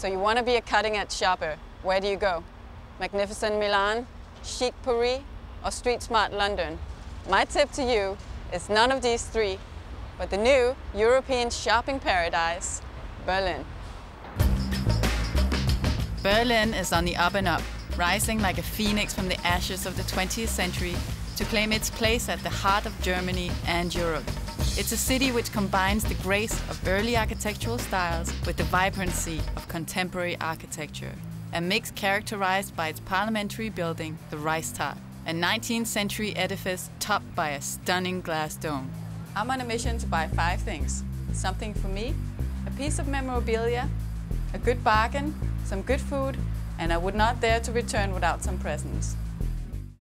So you want to be a cutting-edge shopper. Where do you go? Magnificent Milan, chic Paris, or street-smart London? My tip to you is none of these three, but the new European shopping paradise, Berlin. Berlin is on the up and up, rising like a phoenix from the ashes of the 20th century to claim its place at the heart of Germany and Europe. It's a city which combines the grace of early architectural styles with the vibrancy of contemporary architecture, a mix characterized by its parliamentary building, the Reichstag, a 19th century edifice topped by a stunning glass dome. I'm on a mission to buy 5 things. Something for me, a piece of memorabilia, a good bargain, some good food, and I would not dare to return without some presents.